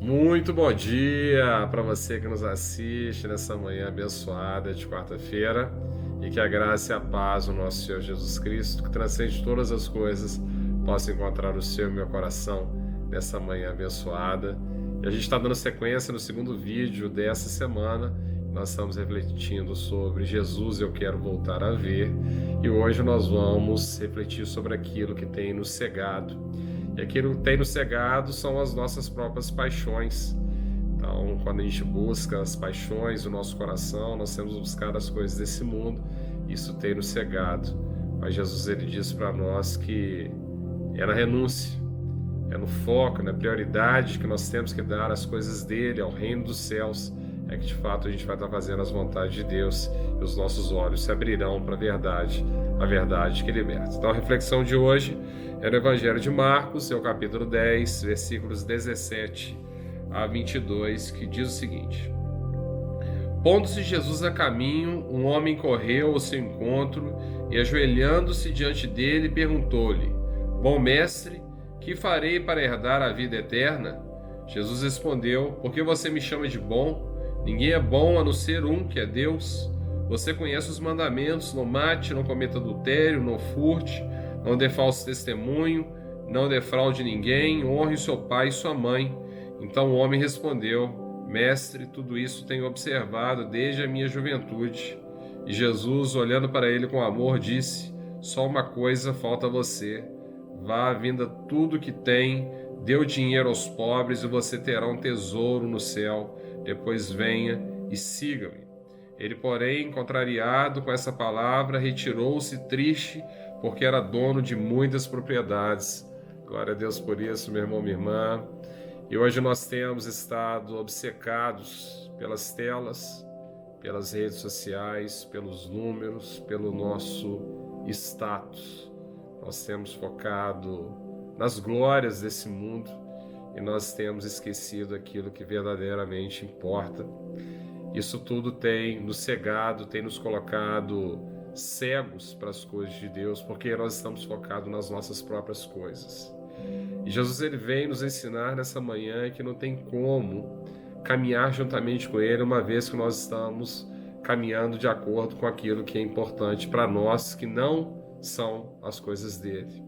Muito bom dia para você que nos assiste nessa manhã abençoada de quarta-feira e que a graça e a paz do nosso Senhor Jesus Cristo, que transcende todas as coisas, possa encontrar o seu e o meu coração nessa manhã abençoada. E a gente está dando sequência no segundo vídeo dessa semana. Nós estamos refletindo sobre Jesus, eu quero voltar a ver. E hoje nós vamos refletir sobre aquilo que tem nos cegado. E aquilo que tem nos cegado são as nossas próprias paixões. Então, quando a gente busca as paixões do nosso coração, nós temos buscado as coisas desse mundo, isso tem nos cegado. Mas Jesus, ele diz para nós que é na renúncia, é no foco, na prioridade que nós temos que dar às coisas dele, ao reino dos céus, é que de fato a gente vai estar fazendo as vontades de Deus e os nossos olhos se abrirão para a verdade que liberta. Então a reflexão de hoje é no Evangelho de Marcos, é o capítulo 10, versículos 17 a 22, que diz o seguinte: Pondo-se Jesus a caminho, um homem correu ao seu encontro e, ajoelhando-se diante dele, perguntou-lhe: Bom mestre, que farei para herdar a vida eterna? Jesus respondeu: Por que você me chama de bom? Ninguém é bom a não ser um, que é Deus. Você conhece os mandamentos: não mate, não cometa adultério, não furte, não dê falso testemunho, não defraude ninguém, honre seu pai e sua mãe. Então o homem respondeu: Mestre, tudo isso tenho observado desde a minha juventude. E Jesus, olhando para ele com amor, disse: Só uma coisa falta a você. Vá, venda tudo que tem, dê o dinheiro aos pobres e você terá um tesouro no céu. Depois venha e siga-me. Ele, porém, contrariado com essa palavra, retirou-se triste, porque era dono de muitas propriedades. Glória a Deus por isso, meu irmão, minha irmã. E hoje nós temos estado obcecados pelas telas, pelas redes sociais, pelos números, pelo nosso status. Nós temos focado nas glórias desse mundo e nós temos esquecido aquilo que verdadeiramente importa. Isso tudo tem nos cegado, tem nos colocado cegos para as coisas de Deus, porque nós estamos focados nas nossas próprias coisas. E Jesus, ele vem nos ensinar nessa manhã que não tem como caminhar juntamente com ele, uma vez que nós estamos caminhando de acordo com aquilo que é importante para nós, que não são as coisas dele.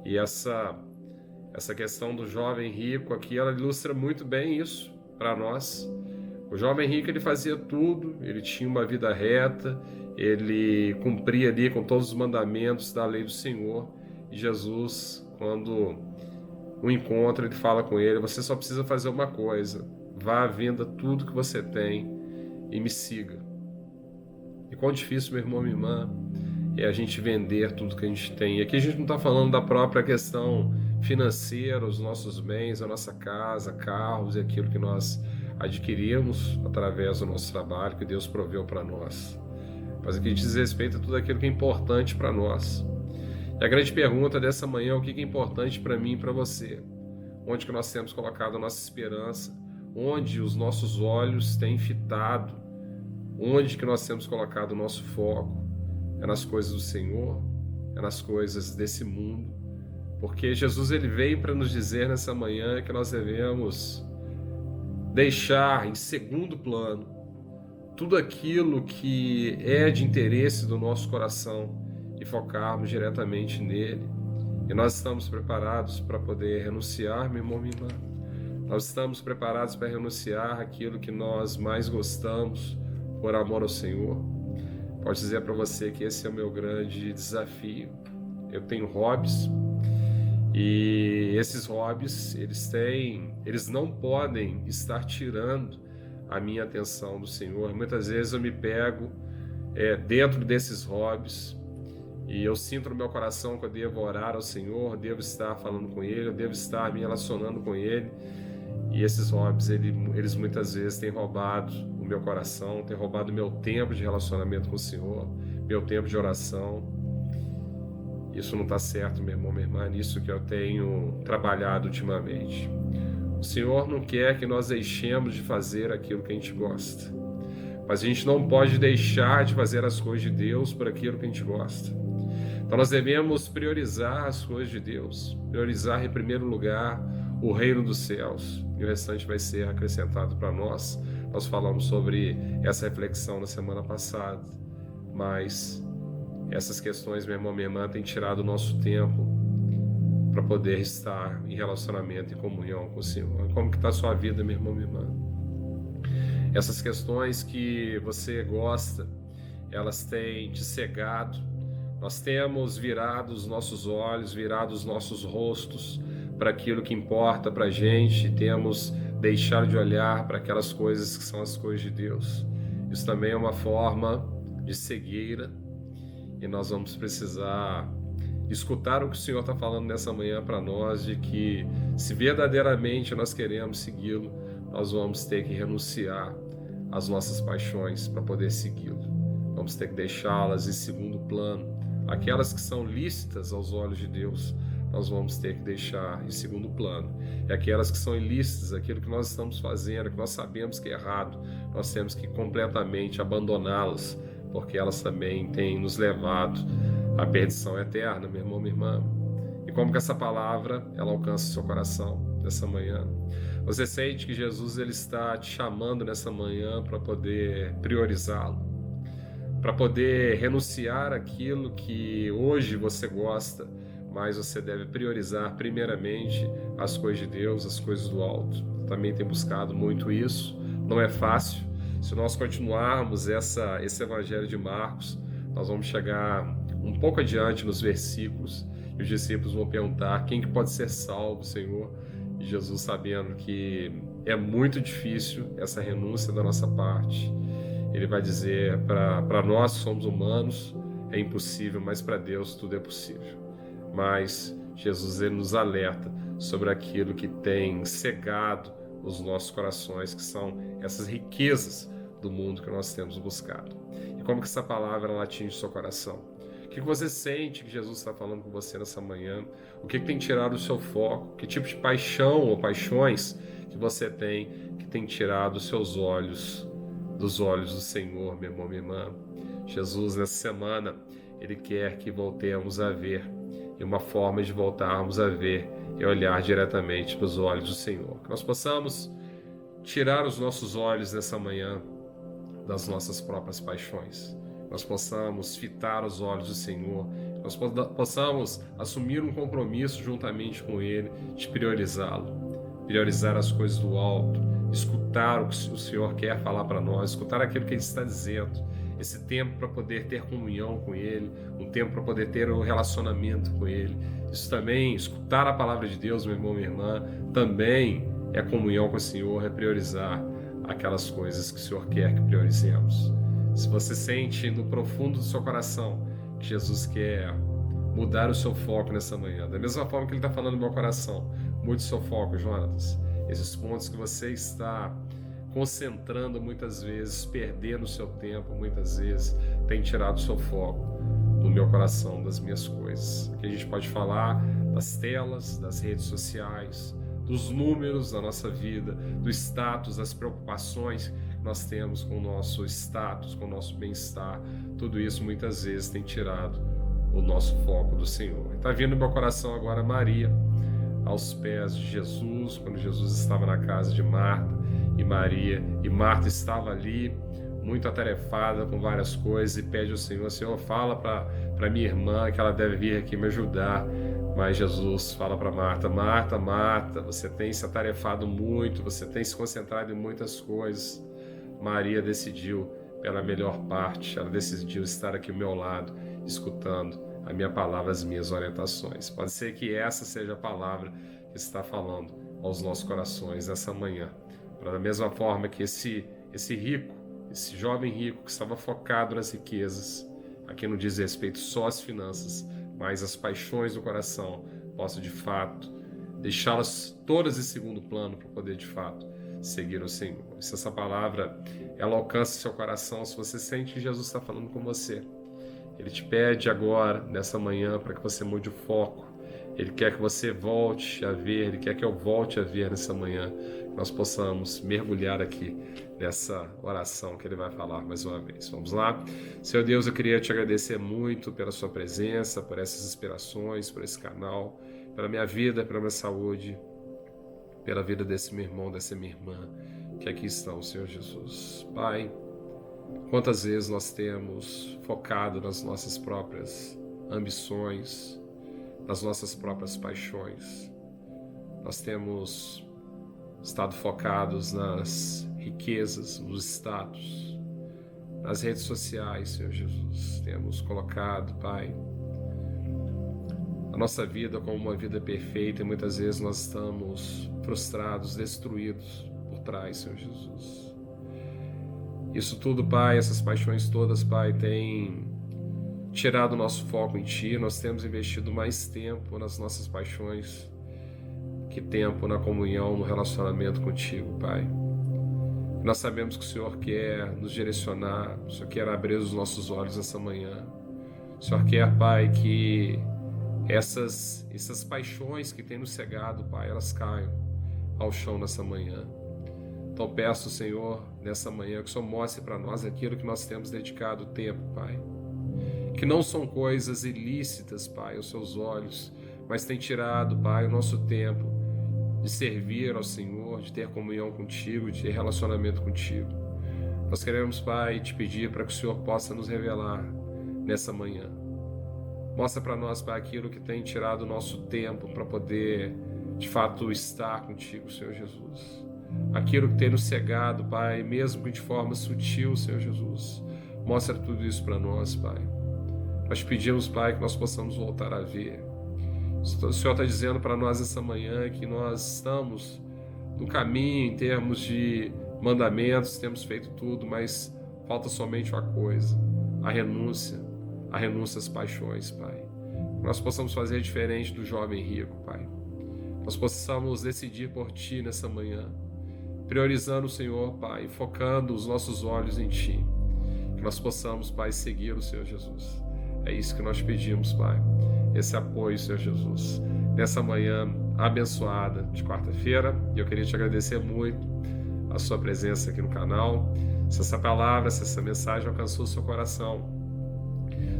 E essa questão do jovem rico aqui, ela ilustra muito bem isso para nós. O jovem rico, ele fazia tudo, ele tinha uma vida reta, ele cumpria ali com todos os mandamentos da lei do Senhor. E Jesus, quando o encontra, ele fala com ele: você só precisa fazer uma coisa, vá, venda tudo que você tem e me siga. E quão difícil, meu irmão, minha irmã, é a gente vender tudo que a gente tem. E aqui a gente não está falando da própria questão financeira, os nossos bens, a nossa casa, carros e aquilo que nós adquirimos através do nosso trabalho, que Deus proveu para nós. Mas aqui diz respeito a tudo aquilo que é importante para nós. E a grande pergunta dessa manhã é: o que é importante para mim e para você? Onde que nós temos colocado a nossa esperança? Onde os nossos olhos têm fitado? Onde que nós temos colocado o nosso foco? É nas coisas do Senhor? É nas coisas desse mundo? Porque Jesus, ele veio para nos dizer nessa manhã que nós devemos deixar em segundo plano tudo aquilo que é de interesse do nosso coração e focarmos diretamente nele. E nós estamos preparados para poder renunciar, meu irmão, minha irmã. Nós estamos preparados para renunciar aquilo que nós mais gostamos por amor ao Senhor. Posso dizer para você que esse é o meu grande desafio. Eu tenho hobbies e esses hobbies, eles não podem estar tirando a minha atenção do Senhor. Muitas vezes eu me pego dentro desses hobbies e eu sinto no meu coração que eu devo orar ao Senhor, devo estar falando com Ele, eu devo estar me relacionando com Ele. E esses hobbies, eles muitas vezes têm roubado o meu coração, têm roubado o meu tempo de relacionamento com o Senhor, meu tempo de oração. Isso não está certo, meu irmão, minha irmã, nisso que eu tenho trabalhado ultimamente. O Senhor não quer que nós deixemos de fazer aquilo que a gente gosta. Mas a gente não pode deixar de fazer as coisas de Deus por aquilo que a gente gosta. Então nós devemos priorizar as coisas de Deus, priorizar em primeiro lugar o reino dos céus. e o restante vai ser acrescentado para nós. Nós falamos sobre essa reflexão na semana passada, mas essas questões, meu irmão, minha irmã, têm tirado o nosso tempo para poder estar em relacionamento e comunhão com o Senhor. Como que está a sua vida, meu irmão, minha irmã? Essas questões que você gosta, elas têm te cegado. Nós temos virado os nossos olhos, virado os nossos rostos para aquilo que importa para a gente, temos deixado de olhar para aquelas coisas que são as coisas de Deus. Isso também é uma forma de cegueira, e nós vamos precisar escutar o que o Senhor está falando nessa manhã para nós, de que se verdadeiramente nós queremos segui-lo, nós vamos ter que renunciar às nossas paixões para poder segui-lo. Vamos ter que deixá-las em segundo plano. Aquelas que são lícitas aos olhos de Deus, nós vamos ter que deixar em segundo plano. E aquelas que são ilícitas, aquilo que nós estamos fazendo, que nós sabemos que é errado, nós temos que completamente abandoná-las, porque elas também têm nos levado à perdição eterna, meu irmão, minha irmã. E como que essa palavra, ela alcança o seu coração nessa manhã? Você sente que Jesus, ele está te chamando nessa manhã para poder priorizá-lo, para poder renunciar aquilo que hoje você gosta, mas você deve priorizar primeiramente as coisas de Deus, as coisas do alto. Eu também tenho buscado muito isso, não é fácil. Se nós continuarmos esse evangelho de Marcos, nós vamos chegar um pouco adiante nos versículos, e os discípulos vão perguntar: quem que pode ser salvo, Senhor? E Jesus, sabendo que é muito difícil essa renúncia da nossa parte, ele vai dizer: para nós que somos humanos é impossível, mas para Deus tudo é possível. Mas Jesus, ele nos alerta sobre aquilo que tem cegado os nossos corações, que são essas riquezas do mundo que nós temos buscado. E como que essa palavra, ela atinge o seu coração? O que você sente que Jesus está falando com você nessa manhã? O que tem tirado o seu foco? Que tipo de paixão ou paixões que você tem que tem tirado os seus olhos dos olhos do Senhor, meu irmão, minha irmã? Jesus, nessa semana, ele quer que voltemos a ver. E uma forma de voltarmos a ver é olhar diretamente para os olhos do Senhor. Que nós possamos tirar os nossos olhos nessa manhã das nossas próprias paixões. Nós possamos fitar os olhos do Senhor. Nós possamos assumir um compromisso juntamente com Ele de priorizá-lo. Priorizar as coisas do alto. Escutar o que o Senhor quer falar para nós. Escutar aquilo que Ele está dizendo. Esse tempo para poder ter comunhão com Ele, um tempo para poder ter um relacionamento com Ele. Isso também, escutar a palavra de Deus, meu irmão, minha irmã, também é comunhão com o Senhor, é priorizar aquelas coisas que o Senhor quer que priorizemos. Se você sente no profundo do seu coração que Jesus quer mudar o seu foco nessa manhã, da mesma forma que Ele está falando no meu coração, mude o seu foco, Jonatas. Esses pontos que você está concentrando muitas vezes, perdendo o seu tempo, muitas vezes tem tirado o seu foco do meu coração, das minhas coisas. Aqui a gente pode falar das telas, das redes sociais, dos números da nossa vida, do status, das preocupações que nós temos com o nosso status, com o nosso bem-estar. Tudo isso muitas vezes tem tirado o nosso foco do Senhor. Está vindo no meu coração agora Maria, aos pés de Jesus, quando Jesus estava na casa de Marta e Maria, e Marta estava ali muito atarefada com várias coisas e pede ao Senhor: Senhor, fala para minha irmã que ela deve vir aqui me ajudar. Mas Jesus fala para Marta: Marta, Marta, você tem se atarefado muito, você tem se concentrado em muitas coisas. Maria decidiu pela melhor parte, ela decidiu estar aqui ao meu lado, escutando a minha palavra, as minhas orientações. Pode ser que essa seja a palavra que está falando aos nossos corações nessa manhã. Da mesma forma que esse rico, esse jovem rico que estava focado nas riquezas, aqui não diz respeito só às finanças, mas às paixões do coração, possa de fato deixá-las todas em segundo plano para poder de fato seguir o Senhor. E se essa palavra ela alcança seu coração, se você sente que Jesus está falando com você, Ele te pede agora, nessa manhã, para que você mude o foco. Ele quer que você volte a ver, Ele quer que eu volte a ver nessa manhã, que nós possamos mergulhar aqui nessa oração que Ele vai falar mais uma vez. Vamos lá? Senhor Deus, eu queria te agradecer muito pela sua presença, por essas inspirações, por esse canal, pela minha vida, pela minha saúde. pela vida desse meu irmão, dessa minha irmã, que aqui estão, Senhor Jesus. Pai, quantas vezes nós temos focado nas nossas próprias ambições, nas nossas próprias paixões. Nós temos estado focados nas riquezas, nos status, nas redes sociais, Senhor Jesus. Temos colocado, Pai, a nossa vida como uma vida perfeita e muitas vezes nós estamos frustrados, destruídos por trás, Senhor Jesus. Isso tudo, Pai, essas paixões todas, Pai, tem tirado o nosso foco em Ti. Nós temos investido mais tempo nas nossas paixões que tempo na comunhão, no relacionamento contigo, Pai. Nós sabemos que o Senhor quer nos direcionar, o Senhor quer abrir os nossos olhos essa manhã. O Senhor quer, Pai, que essas paixões que têm nos cegado, Pai, elas caiam ao chão nessa manhã. Então peço, Senhor, nessa manhã, que o Senhor mostre para nós aquilo que nós temos dedicado tempo, Pai. Que não são coisas ilícitas, Pai, aos seus olhos, mas tem tirado, Pai, o nosso tempo de servir ao Senhor, de ter comunhão contigo, de ter relacionamento contigo. Nós queremos, Pai, te pedir para que o Senhor possa nos revelar nessa manhã. Mostra para nós, Pai, aquilo que tem tirado o nosso tempo para poder, de fato, estar contigo, Senhor Jesus. Aquilo que tem nos cegado, Pai, mesmo que de forma sutil, Senhor Jesus. Mostra tudo isso para nós, Pai. Nós pedimos, Pai, que nós possamos voltar a ver. O Senhor está dizendo para nós essa manhã que nós estamos no caminho em termos de mandamentos, temos feito tudo, mas falta somente uma coisa, a renúncia às paixões, Pai. Que nós possamos fazer diferente do jovem rico, Pai. Nós possamos decidir por Ti nessa manhã, priorizando o Senhor, Pai, focando os nossos olhos em Ti. Que nós possamos, Pai, seguir o Senhor Jesus. É isso que nós pedimos, Pai. Esse apoio, Senhor Jesus, nessa manhã abençoada de quarta-feira. E eu queria te agradecer muito a sua presença aqui no canal. Se essa palavra, se essa mensagem alcançou o seu coração,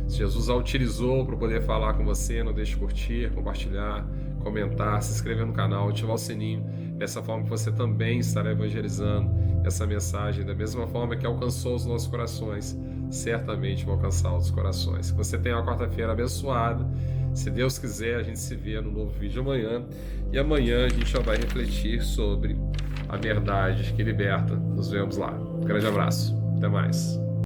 se Jesus a utilizou para poder falar com você, não deixe de curtir, compartilhar, comentar, se inscrever no canal, ativar o sininho. Dessa forma que você também estará evangelizando essa mensagem, da mesma forma que alcançou os nossos corações, certamente vai alcançar outros corações. Que você tenha uma quarta-feira abençoada. Se Deus quiser, a gente se vê no novo vídeo amanhã. E amanhã a gente já vai refletir sobre a verdade que liberta. Nos vemos lá. Um grande abraço. Até mais.